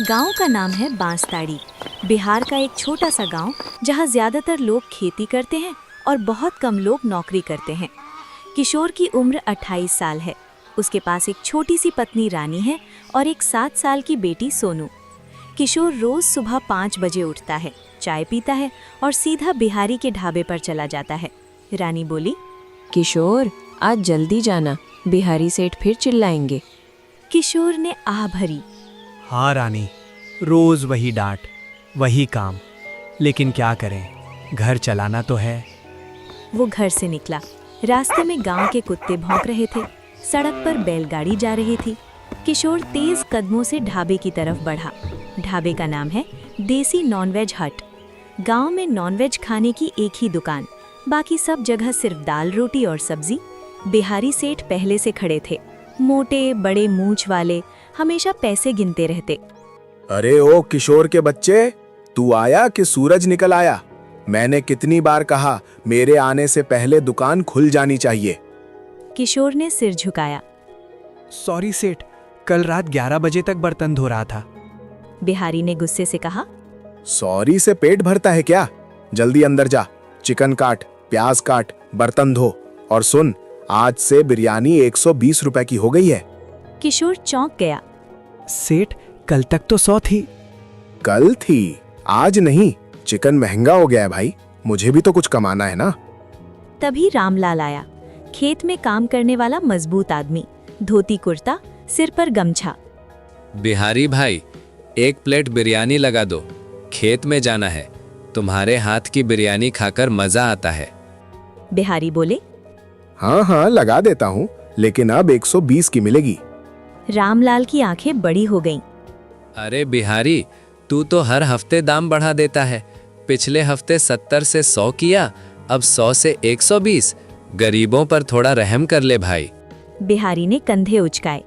गांव का नाम है बांसताड़ी। बिहार का एक छोटा सा गांव जहां ज्यादातर लोग खेती करते हैं और बहुत कम लोग नौकरी करते हैं। किशोर की उम्र 28 साल है। उसके पास एक छोटी सी पत्नी रानी है और एक 7 साल की बेटी सोनू। किशोर रोज सुबह 5 बजे उठता है, चाय पीता है और सीधा बिहारी के ढाबे पर चला जाता है। रानी बोली, किशोर आज जल्दी जाना, बिहारी सेठ फिर चिल्लाएंगे। किशोर ने आह भरी। हाँ रानी, रोज वही डांट, वही काम, लेकिन क्या करें, घर चलाना तो है। वो घर से निकला। रास्ते में गांव के कुत्ते भौंक रहे थे। सड़क पर बैलगाड़ी जा रही थी। किशोर तेज कदमों से ढाबे की तरफ बढ़ा। ढाबे का नाम है देसी नॉनवेज हट। गांव में नॉनवेज खाने की एक ही दुकान, बाकी सब जगह सिर्फ दाल रोटी और सब्जी। बिहारी सेठ पहले से खड़े थे, मोटे बड़े मूंछ वाले, हमेशा पैसे गिनते रहते। अरे ओ किशोर के बच्चे, तू आया कि सूरज निकल आया? मैंने कितनी बार कहा मेरे आने से पहले दुकान खुल जानी चाहिए। किशोर ने सिर झुकाया। सॉरी सेठ, कल रात 11 बजे तक बर्तन धो रहा था। बिहारी ने गुस्से से कहा। सॉरी से पेट भरता है क्या? जल्दी अंदर जा, चिकन काट, प्याज काट, बर्तन धो, और सुन, आज से बिरयानी 120 रुपए की हो गई है। किशोर चौंक गया। सेठ, कल तक तो 100 थी। कल थी, आज नहीं। चिकन महंगा हो गया है भाई, मुझे भी तो कुछ कमाना है ना। तभी रामलाल आया। खेत में काम करने वाला मजबूत आदमी, धोती कुर्ता, सिर पर गमछा। बिहारी भाई, 1 प्लेट बिरयानी लगा दो, खेत में जाना है। तुम्हारे हाथ की बिरयानी खाकर मजा आता है। बिहारी बोले। हाँ हाँ लगा देता हूँ, लेकिन अब 120 की मिलेगी। रामलाल की आंखें बड़ी हो गईं। अरे बिहारी, तू तो हर हफ्ते दाम बढ़ा देता है। पिछले हफ्ते 70 से 100 किया, अब 100 से 120। गरीबों पर थोड़ा रहम कर ले भाई। बिहारी ने कंधे उचकाए।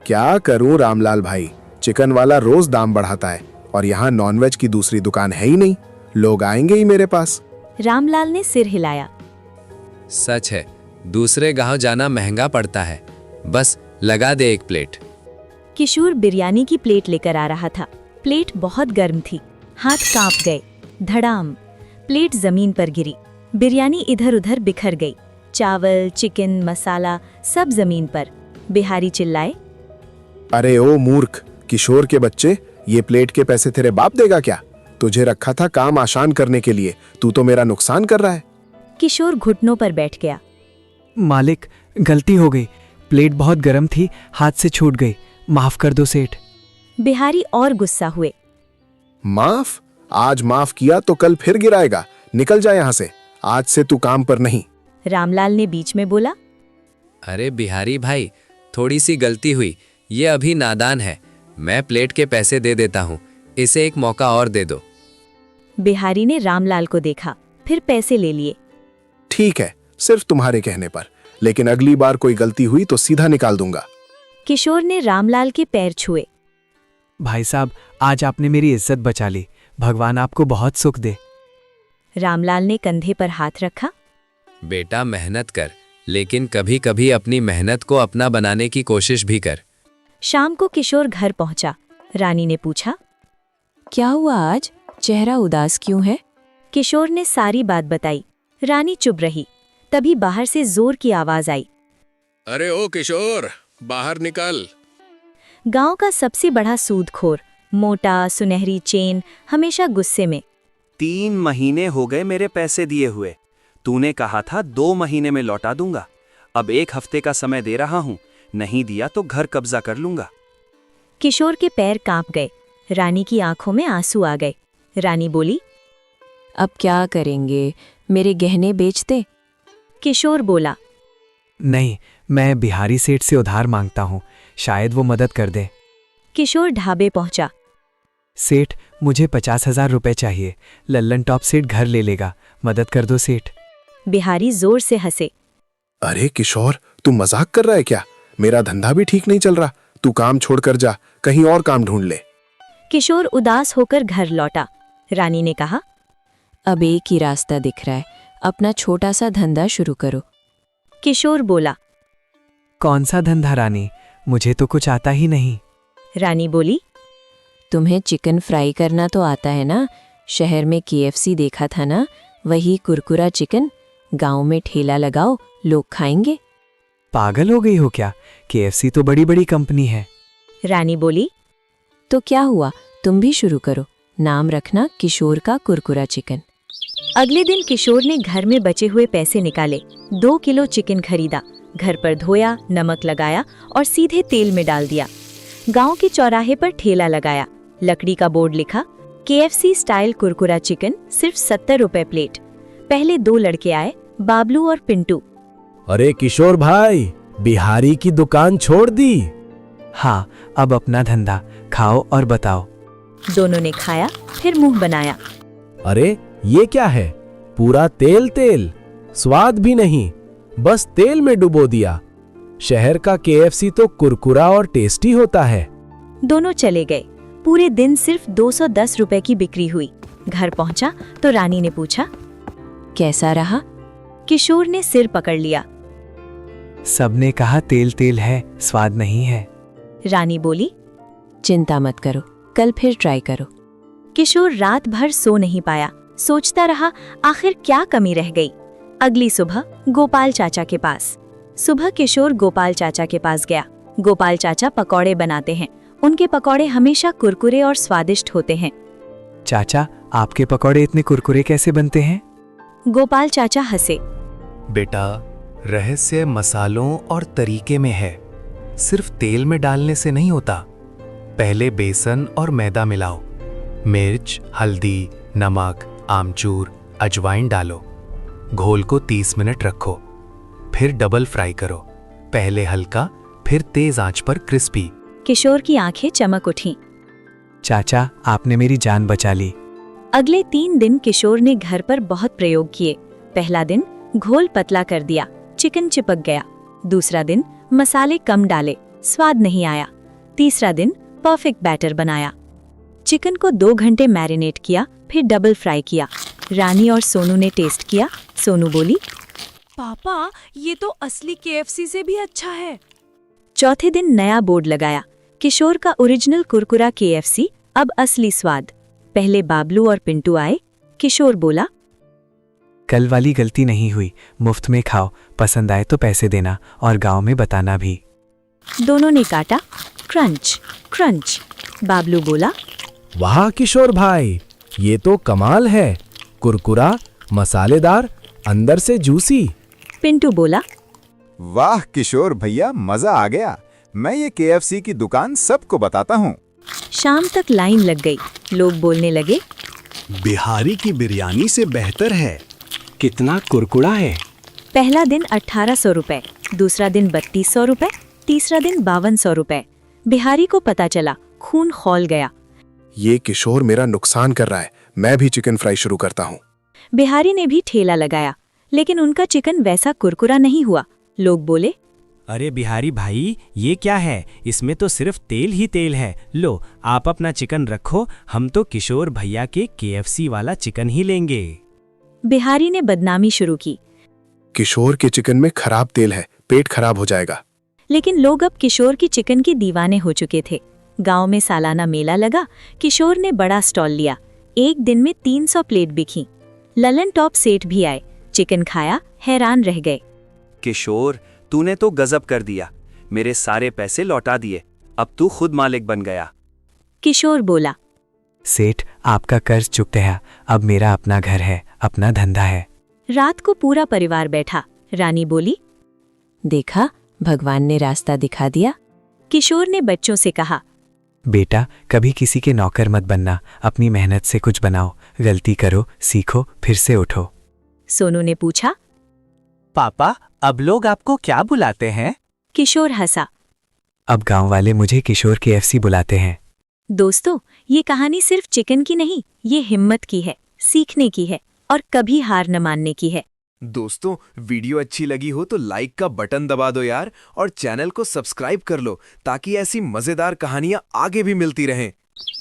क्या करूं रामलाल भाई, चिकन वाला रोज दाम बढ़ाता है और यहाँ नॉनवेज की दूसरी दुकान है ही नहीं। लोग आएंगे ही मेरे पास। रामलाल ने सिर हिलाया। सच है, दूसरे गांव जाना महंगा पड़ता है। बस लगा दे 1 प्लेट। किशोर बिरयानी की प्लेट लेकर आ रहा था। प्लेट बहुत गर्म थी, हाथ कांप गए। धड़ाम, प्लेट जमीन पर गिरी। बिरयानी इधर उधर बिखर गई। चावल, चिकन, मसाला सब जमीन पर। बिहारी चिल्लाए। अरे ओ मूर्ख किशोर के बच्चे, ये प्लेट के पैसे तेरे बाप देगा क्या? तुझे रखा था काम आसान करने के लिए, तू तो मेरा नुकसान कर रहा है। किशोर घुटनों पर बैठ गया। मालिक, गलती हो गई, प्लेट बहुत गर्म थी, हाथ से छूट गई, माफ कर दो सेठ। बिहारी और गुस्सा हुए। माफ? आज माफ किया तो कल फिर गिराएगा। निकल जा यहाँ से, आज से तू काम पर नहीं। रामलाल ने बीच में बोला। अरे बिहारी भाई, थोड़ी सी गलती हुई, ये अभी नादान है। मैं प्लेट के पैसे दे देता हूँ, इसे एक मौका और दे दो। बिहारी ने रामलाल को देखा, फिर पैसे ले लिए। ठीक है, सिर्फ तुम्हारे कहने पर, लेकिन अगली बार कोई गलती हुई तो सीधा निकाल दूंगा। किशोर ने रामलाल के पैर छुए। भाई साहब, आज आपने मेरी इज्जत बचा ली, भगवान आपको बहुत सुख दे। रामलाल ने कंधे पर हाथ रखा। बेटा मेहनत कर, लेकिन कभी कभी अपनी मेहनत को अपना बनाने की कोशिश भी कर। शाम को किशोर घर पहुंचा। रानी ने पूछा, क्या हुआ आज, चेहरा उदास क्यों है? किशोर ने सारी बात बताई। रानी चुप रही। तभी बाहर से जोर की आवाज आई। अरे ओ किशोर, बाहर निकल। गांव का सबसे बड़ा सूदखोर, मोटा सुनहरी चेन, हमेशा गुस्से में। 3 महीने हो गए मेरे पैसे दिए हुए। तूने कहा था 2 महीने में लौटा दूंगा। अब 1 हफ्ते का समय दे रहा हूँ, नहीं दिया तो घर कब्जा कर लूंगा। किशोर के पैर कांप गए। रानी की आंखों में आंसू आ गए। रानी बोली। अब क्या करेंगे, मेरे गहने बेच दे। किशोर बोला। नहीं, मैं बिहारी सेठ से उधार मांगता हूँ, शायद वो मदद कर दे। किशोर ढाबे पहुंचा। सेठ, मुझे 50,000 रुपए चाहिए, लल्लन टॉप सेठ घर ले लेगा, मदद कर दो सेठ। बिहारी जोर से हंसे। अरे किशोर, तू मजाक कर रहा है क्या? मेरा धंधा भी ठीक नहीं चल रहा, तू काम छोड़कर जा, कहीं और काम ढूंढ ले। किशोर उदास होकर घर लौटा। रानी ने कहा, अब एक ही रास्ता दिख रहा है, अपना छोटा सा धंधा शुरू करो। किशोर बोला। कौन सा धंधा रानी, मुझे तो कुछ आता ही नहीं। रानी बोली। तुम्हें चिकन फ्राई करना तो आता है ना? शहर में KFC देखा था ना, वही कुरकुरा चिकन। गांव में ठेला लगाओ, लोग खाएंगे। पागल हो गई हो क्या? KFC तो बड़ी बड़ी कंपनी है। रानी बोली। तो क्या हुआ, तुम भी शुरू करो। नाम रखना किशोर का कुरकुरा चिकन। अगले दिन किशोर ने घर में बचे हुए पैसे निकाले, 2 किलो चिकन खरीदा, घर पर धोया, नमक लगाया और सीधे तेल में डाल दिया। गांव के चौराहे पर ठेला लगाया, लकड़ी का बोर्ड लिखा, KFC स्टाइल कुरकुरा चिकन सिर्फ 70 रुपए प्लेट। पहले 2 लड़के आए, बाबलू और पिंटू। अरे किशोर भाई, बिहारी की दुकान छोड़ दी? हाँ, अब अपना धंधा, खाओ और बताओ। दोनों ने खाया, फिर मुंह बनाया। अरे ये क्या है? पूरा तेल तेल, स्वाद भी नहीं, बस तेल में डुबो दिया। शहर का KFC तो कुरकुरा और टेस्टी होता है। दोनों चले गए। पूरे दिन सिर्फ 210 रुपए की बिक्री हुई। घर पहुंचा तो रानी ने पूछा, कैसा रहा? किशोर ने सिर पकड़ लिया। सबने कहा तेल तेल है, स्वाद नहीं है। रानी बोली। चिंता मत करो, कल फिर ट्राई करो। किशोर रात भर सो नहीं पाया, सोचता रहा आखिर क्या कमी रह गई। अगली सुबह गोपाल चाचा के पास। सुबह किशोर गोपाल चाचा के पास गया। गोपाल चाचा पकौड़े बनाते हैं। उनके पकौड़े हमेशा कुरकुरे और स्वादिष्ट होते हैं। चाचा, आपके पकौड़े इतने कुरकुरे कैसे बनते हैं? गोपाल चाचा हंसे। बेटा, रहस्य मसालों और तरीके में है। सिर्फ तेल में डालने से नहीं होता। पहले बेसन और मैदा मिलाओ, मिर्च, हल्दी, नमक, आमचूर, अजवाइन डालो। घोल को 30 मिनट रखो, फिर डबल फ्राई करो। पहले हल्का, फिर तेज आंच पर क्रिस्पी। किशोर की आंखें चमक उठीं। चाचा, आपने मेरी जान बचा ली। अगले 3 दिन किशोर ने घर पर बहुत प्रयोग किए। पहला दिन घोल पतला कर दिया, चिकन चिपक गया। दूसरा दिन मसाले कम डाले, स्वाद नहीं आया। तीसरा दिन परफेक्ट बैटर बनाया। चिकन को 2 घंटे मैरिनेट किया, फिर डबल फ्राई किया। रानी और सोनू ने टेस्ट किया। सोनू बोली, पापा, ये तो असली KFC से भी अच्छा है। चौथे दिन नया बोर्ड लगाया, किशोर का ओरिजिनल कुरकुरा KFC, अब असली स्वाद। पहले बाबलू और पिंटू आए। किशोर बोला, कल वाली गलती नहीं हुई, मुफ्त में खाओ, पसंद आए तो पैसे देना और गांव में बताना भी। दोनों ने काटा, क्रंच क्रंच। बाबलू बोला, वाह किशोर भाई, ये तो कमाल है। कुरकुरा, मसालेदार, अंदर से जूसी। पिंटू बोला, वाह किशोर भैया, मजा आ गया। मैं ये KFC की दुकान सबको बताता हूँ। शाम तक लाइन लग गई। लोग बोलने लगे, बिहारी की बिरयानी से बेहतर है। कितना कुरकुरा है। पहला दिन 1800 रुपए, दूसरा दिन 3200 रुपए, तीसरा दिन 5200 रुपए। बिहारी को पता चला, खून खौल गया। ये किशोर मेरा नुकसान कर रहा है, मैं भी चिकन फ्राई शुरू करता हूँ। बिहारी ने भी ठेला लगाया, लेकिन उनका चिकन वैसा कुरकुरा नहीं हुआ। लोग बोले, अरे बिहारी भाई, ये क्या है? इसमें तो सिर्फ तेल ही तेल है। लो, आप अपना चिकन रखो, हम तो किशोर भैया के KFC वाला चिकन ही लेंगे। बिहारी ने बदनामी शुरू की। किशोर के चिकन में खराब तेल है, पेट खराब हो जाएगा। लेकिन लोग अब किशोर की चिकन की दीवाने हो चुके थे। गांव में सालाना मेला लगा। किशोर ने बड़ा स्टॉल लिया। एक दिन में 300 प्लेट बिकी। ललन टॉप सेठ भी आए, चिकन खाया, हैरान रह गए। किशोर, तूने तो गजब कर दिया। मेरे सारे पैसे लौटा दिए, अब तू खुद मालिक बन गया। किशोर बोला, सेठ, आपका कर्ज चुक गया, अब मेरा अपना घर है, अपना धंधा है। रात को पूरा परिवार बैठा। रानी बोली, देखा, भगवान ने रास्ता दिखा दिया। किशोर ने बच्चों से कहा, बेटा, कभी किसी के नौकर मत बनना, अपनी मेहनत से कुछ बनाओ, गलती करो, सीखो, फिर से उठो। सोनू ने पूछा, पापा, अब लोग आपको क्या बुलाते हैं? किशोर हंसा। अब गांव वाले मुझे किशोर KFC बुलाते हैं। दोस्तों, ये कहानी सिर्फ चिकन की नहीं, ये हिम्मत की है, सीखने की है और कभी हार न मानने की है। दोस्तों, वीडियो अच्छी लगी हो तो लाइक का बटन दबा दो यार, और चैनल को सब्सक्राइब कर लो ताकि ऐसी मजेदार कहानियां आगे भी मिलती रहें।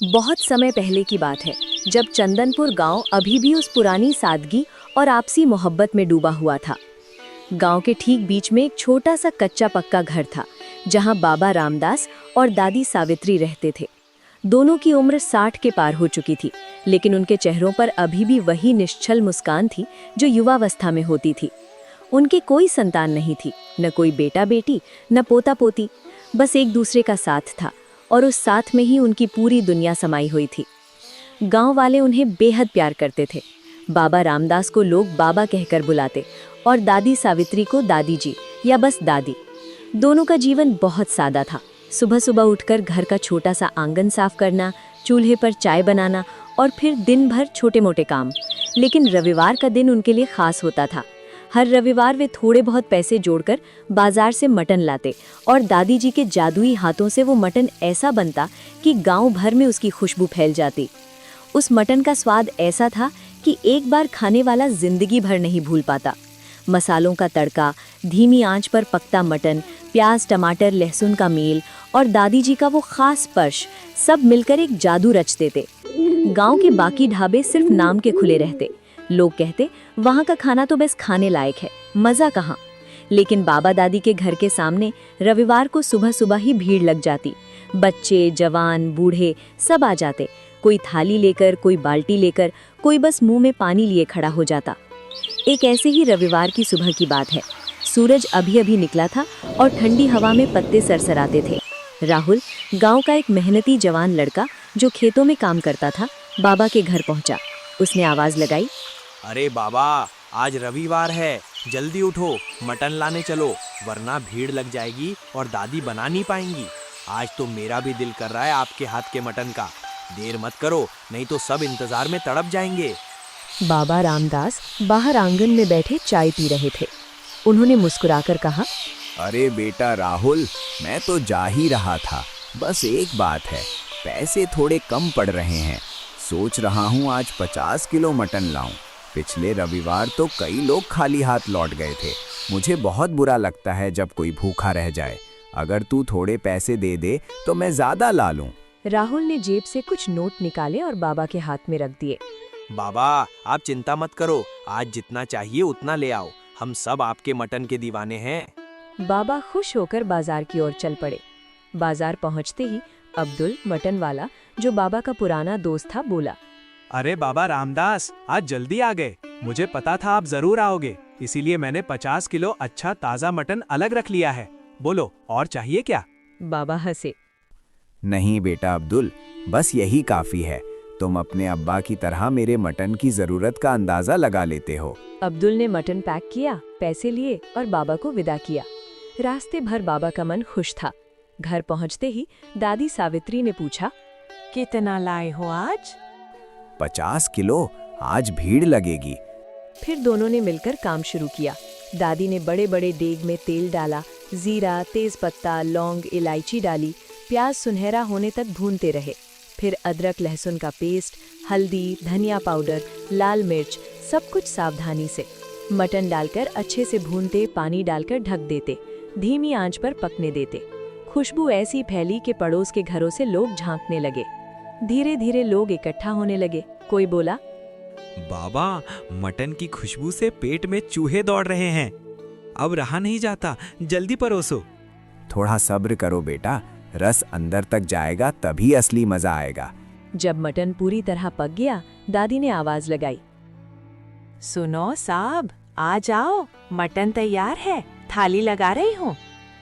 बहुत समय पहले की बात है, जब चंदनपुर गांव अभी भी उस पुरानी सादगी और आपसी मोहब्बत में डूबा हुआ था। गांव के ठीक बीच में एक छोटा सा कच्चा पक्का घर था, जहां बाबा रामदास और दादी सावित्री रहते थे। दोनों की उम्र 60 के पार हो चुकी थी, लेकिन उनके चेहरों पर अभी भी वही निश्चल मुस्कान थी जो युवावस्था में होती थी। उनकी कोई संतान नहीं थी, न कोई बेटा बेटी, न पोता पोती, बस एक दूसरे का साथ था और उस साथ में ही उनकी पूरी दुनिया समाई हुई थी। गांव वाले उन्हें बेहद प्यार करते थे। बाबा रामदास को लोग बाबा कहकर बुलाते और दादी सावित्री को दादी जी या बस दादी। दोनों का जीवन बहुत सादा था। सुबह सुबह उठकर घर का छोटा सा आंगन साफ करना, चूल्हे पर चाय बनाना और फिर दिन भर छोटे मोटे काम। लेकिन रविवार का दिन उनके लिए खास होता था। हर रविवार वे थोड़े बहुत पैसे जोड़कर बाजार से मटन लाते और दादी जी के जादुई हाथों से वो मटन ऐसा बनता कि गांव भर में उसकी खुशबू फैल जाती। उस मटन का स्वाद ऐसा था कि एक बार खाने वाला जिंदगी भर नहीं भूल पाता। मसालों का तड़का, धीमी आंच पर पकता मटन, प्याज टमाटर लहसुन का मेल और दादी जी का वो खास स्पर्श, सब मिलकर एक जादू रच देते। गांव के बाकी ढाबे सिर्फ नाम के खुले रहते। लोग कहते वहाँ का खाना तो बस खाने लायक है, मज़ा कहाँ। लेकिन बाबा दादी के घर के सामने रविवार को सुबह सुबह ही भीड़ लग जाती। बच्चे, जवान, बूढ़े सब आ जाते। कोई थाली लेकर, कोई बाल्टी लेकर, कोई बस मुंह में पानी लिए खड़ा हो जाता। एक ऐसे ही रविवार की सुबह की बात है। सूरज अभी अभी निकला था और ठंडी हवा में पत्ते सरसराते थे। राहुल, गांव का एक मेहनती जवान लड़का जो खेतों में काम करता था, बाबा के घर पहुंचा। उसने आवाज लगाई, अरे बाबा, आज रविवार है, जल्दी उठो, मटन लाने चलो, वरना भीड़ लग जाएगी और दादी बना नहीं पाएंगी। आज तो मेरा भी दिल कर रहा है आपके हाथ के मटन का। देर मत करो, नहीं तो सब इंतजार में तड़प जाएंगे। बाबा रामदास बाहर आंगन में बैठे चाय पी रहे थे। उन्होंने मुस्कुराकर कहा, अरे बेटा राहुल, मैं तो जा ही रहा था। बस एक बात है, पैसे थोड़े कम पड़ रहे हैं। सोच रहा हूँ आज 50 किलो मटन लाऊं। पिछले रविवार तो कई लोग खाली हाथ लौट गए थे। मुझे बहुत बुरा लगता है जब कोई भूखा रह जाए। अगर तू थोड़े पैसे दे दे तो मैं ज्यादा ला लूं। राहुल ने जेब से कुछ नोट निकाले और बाबा के हाथ में रख दिए। बाबा, आप चिंता मत करो, आज जितना चाहिए उतना ले आओ। हम सब आपके मटन के दीवाने हैं। बाबा खुश होकर बाजार की ओर चल पड़े। बाजार पहुंचते ही अब्दुल, मटन वाला, जो बाबा का पुराना दोस्त था, बोला, अरे बाबा रामदास, आज जल्दी आ गए। मुझे पता था आप जरूर आओगे, इसीलिए मैंने 50 किलो अच्छा ताज़ा मटन अलग रख लिया है। बोलो, और चाहिए क्या? बाबा हंसे। नहीं बेटा अब्दुल, बस यही काफी है। तुम अपने अब्बा की तरह मेरे मटन की जरूरत का अंदाजा लगा लेते हो। अब्दुल ने मटन पैक किया, पैसे लिए और बाबा को विदा किया। रास्ते भर बाबा का मन खुश था। घर पहुंचते ही दादी सावित्री ने पूछा, कितना लाए हो आज? 50 किलो, आज भीड़ लगेगी। फिर दोनों ने मिलकर काम शुरू किया। दादी ने बड़े बड़े देग में तेल डाला, जीरा, तेज पत्ता, लौंग, इलायची डाली, प्याज सुनहरा होने तक भूनते रहे। फिर अदरक लहसुन का पेस्ट, हल्दी, धनिया पाउडर, लाल मिर्च, सब कुछ सावधानी से। मटन डालकर अच्छे से भूनते, पानी डालकर ढक देते, धीमी आंच पर पकने देते। खुशबू ऐसी फैली कि पड़ोस के घरों से लोग झांकने लगे। धीरे धीरे लोग इकट्ठा होने लगे। कोई बोला, बाबा, मटन की खुशबू से पेट में चूहे दौड़ रहे हैं। अब रहा नहीं जाता, जल्दी परोसो। थोड़ा सब्र करो बेटा, रस अंदर तक जाएगा तभी असली मजा आएगा। जब मटन पूरी तरह पक गया, दादी ने आवाज लगाई, सुनो साहब, आ जाओ, मटन तैयार है, थाली लगा रही हूँ।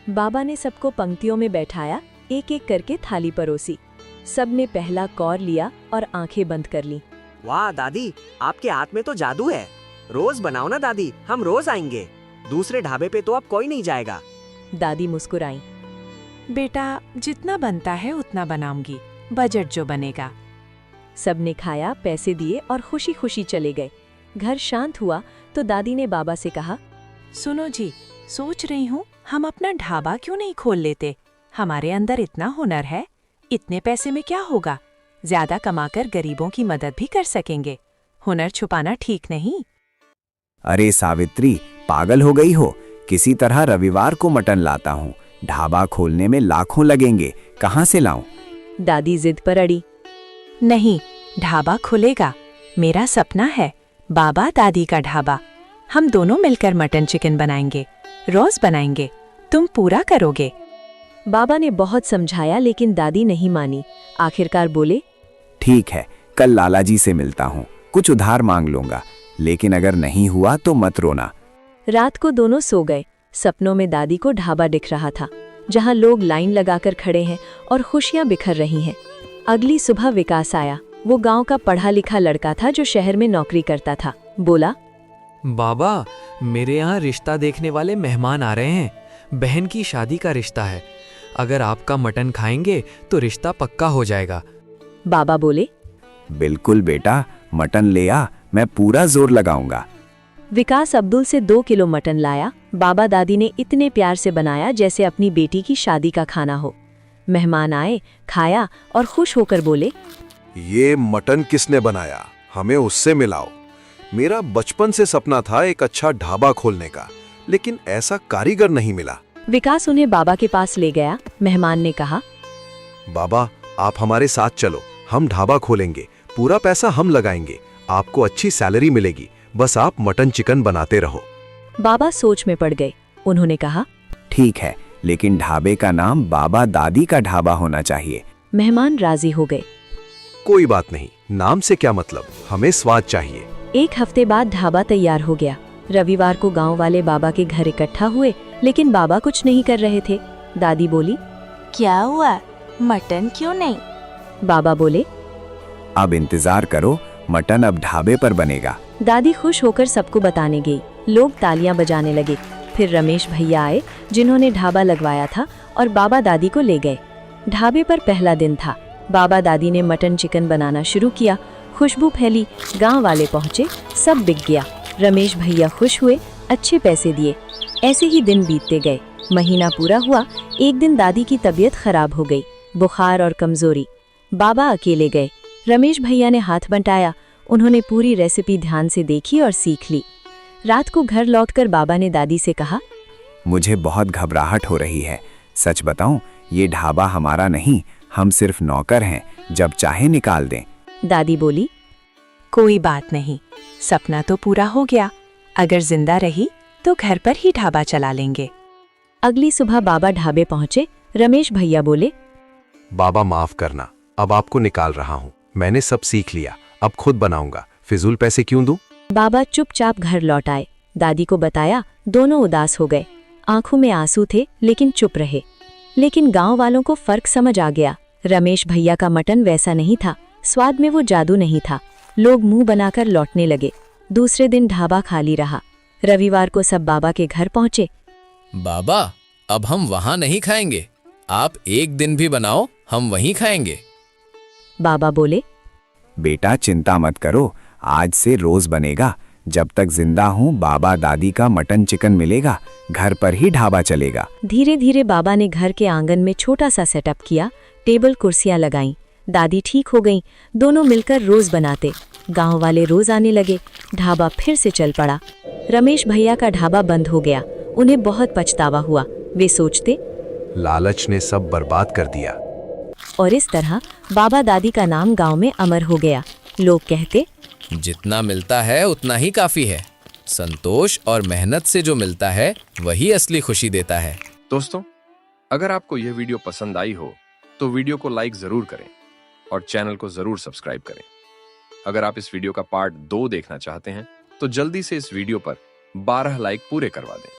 बाबा ने सबको पंक्तियों में बैठाया, एक एक करके थाली परोसी। सबने पहला कौर लिया और आंखें बंद कर ली। वाह दादी, आपके हाथ में तो जादू है। रोज बनाओ ना दादी, हम रोज आएंगे। दूसरे ढाबे पे तो अब कोई नहीं जाएगा। दादी मुस्कुराई। बेटा, जितना बनता है उतना बनाऊंगी, बजट जो बनेगा। सबने खाया, पैसे दिए और खुशी खुशी चले गए। घर शांत हुआ तो दादी ने बाबा से कहा, सुनो जी, सोच रही हूँ हम अपना ढाबा क्यों नहीं खोल लेते? हमारे अंदर इतना हुनर है, इतने पैसे में क्या होगा? ज्यादा कमाकर गरीबों की मदद भी कर सकेंगे। हुनर छुपाना ठीक नहीं। अरे सावित्री, पागल हो गई हो? किसी तरह रविवार को मटन लाता हूँ। ढाबा खोलने में लाखों लगेंगे, कहाँ से लाऊं? दादी जिद पर अड़ी। नहीं, ढाबा खुलेगा। मेरा सपना है, बाबा दादी का ढाबा। हम दोनों मिलकर मटन चिकन बनाएंगे, रोज बनाएंगे। तुम पूरा करोगे? बाबा ने बहुत समझाया लेकिन दादी नहीं मानी। आखिरकार बोले, ठीक है, कल लाला जी से मिलता हूँ, कुछ उधार मांग लूंगा, लेकिन अगर नहीं हुआ तो मत रोना। रात को दोनों सो गए। सपनों में दादी को ढाबा दिख रहा था, जहां लोग लाइन लगाकर खड़े हैं और खुशियां बिखर रही हैं। अगली सुबह विकास आया। वो गांव का पढ़ा लिखा लड़का था जो शहर में नौकरी करता था। बोला, बाबा, मेरे यहाँ रिश्ता देखने वाले मेहमान आ रहे हैं। बहन की शादी का रिश्ता है। अगर आपका मटन खाएंगे तो रिश्ता पक्का हो जाएगा। बाबा बोले, बिल्कुल बेटा, मटन ले आ, मैं पूरा जोर लगाऊंगा। विकास अब्दुल से 2 किलो मटन लाया। बाबा दादी ने इतने प्यार से बनाया जैसे अपनी बेटी की शादी का खाना हो। मेहमान आए, खाया और खुश होकर बोले, ये मटन किसने बनाया? हमें उससे मिलाओ। मेरा बचपन से सपना था एक अच्छा ढाबा खोलने का, लेकिन ऐसा कारीगर नहीं मिला। विकास उन्हें बाबा के पास ले गया। मेहमान ने कहा, बाबा, आप हमारे साथ चलो, हम ढाबा खोलेंगे, पूरा पैसा हम लगाएंगे, आपको अच्छी सैलरी मिलेगी, बस आप मटन चिकन बनाते रहो। बाबा सोच में पड़ गए। उन्होंने कहा, ठीक है, लेकिन ढाबे का नाम बाबा दादी का ढाबा होना चाहिए। मेहमान राजी हो गए। कोई बात नहीं, नाम से क्या मतलब, हमें स्वाद चाहिए। 1 हफ्ते बाद ढाबा तैयार हो गया। रविवार को गांव वाले बाबा के घर इकट्ठा हुए, लेकिन बाबा कुछ नहीं कर रहे थे। दादी बोली, क्या हुआ, मटन क्यों नहीं? बाबा बोले, अब इंतजार करो, मटन अब ढाबे पर बनेगा। दादी खुश होकर सबको बताने गई। लोग तालियां बजाने लगे। फिर रमेश भैया आए, जिन्होंने ढाबा लगवाया था, और बाबा दादी को ले गए। ढाबे पर पहला दिन था। बाबा दादी ने मटन चिकन बनाना शुरू किया। खुशबू फैली, गांव वाले पहुंचे, सब बिक गया। रमेश भैया खुश हुए, अच्छे पैसे दिए। ऐसे ही दिन बीतते गए। महीना पूरा हुआ। एक दिन दादी की तबीयत खराब हो गई, बुखार और कमजोरी। बाबा अकेले गए। रमेश भैया ने हाथ बंटाया। उन्होंने पूरी रेसिपी ध्यान से देखी और सीख ली। रात को घर लौटकर बाबा ने दादी से कहा, मुझे बहुत घबराहट हो रही है। सच बताऊं, ये ढाबा हमारा नहीं, हम सिर्फ नौकर हैं, जब चाहे निकाल दें। दादी बोली, कोई बात नहीं, सपना तो पूरा हो गया। अगर जिंदा रही तो घर पर ही ढाबा चला लेंगे। अगली सुबह बाबा ढाबे पहुंचे। रमेश भैया बोले, बाबा माफ करना, अब आपको निकाल रहा हूँ, मैंने सब सीख लिया, अब खुद बनाऊंगा, फिजूल पैसे क्यों दूं? बाबा चुपचाप घर लौट आए। दादी को बताया, दोनों उदास हो गए। आंखों में आंसू थे, लेकिन चुप रहे। लेकिन गांव वालों को फर्क समझ आ गया। रमेश भैया का मटन वैसा नहीं था, स्वाद में वो जादू नहीं था। लोग मुंह बनाकर लौटने लगे। दूसरे दिन ढाबा खाली रहा। रविवार को सब बाबा के घर पहुंचे। बाबा, अब हम वहां नहीं खाएंगे, आप एक दिन भी बनाओ, हम वहीं खाएंगे। बाबा बोले, बेटा चिंता मत करो, आज से रोज बनेगा। जब तक जिंदा हूँ बाबा दादी का मटन चिकन मिलेगा, घर पर ही ढाबा चलेगा। धीरे धीरे बाबा ने घर के आंगन में छोटा सा सेटअप किया। टेबल कुर्सियां लगाईं। दादी ठीक हो गईं। दोनों मिलकर रोज बनाते। गांव वाले रोज आने लगे। ढाबा फिर से चल पड़ा। रमेश भैया का ढाबा बंद हो गया। उन्हें बहुत पछतावा हुआ। वे सोचते, लालच ने सब बर्बाद कर दिया। और इस तरह बाबा दादी का नाम गांव में अमर हो गया। लोग कहते, जितना मिलता है उतना ही काफी है। संतोष और मेहनत से जो मिलता है वही असली खुशी देता है। दोस्तों, अगर आपको यह वीडियो पसंद आई हो तो वीडियो को लाइक जरूर करें और चैनल को जरूर सब्सक्राइब करें। अगर आप इस वीडियो का पार्ट 2 देखना चाहते हैं तो जल्दी से इस वीडियो पर 12 लाइक पूरे करवा दें।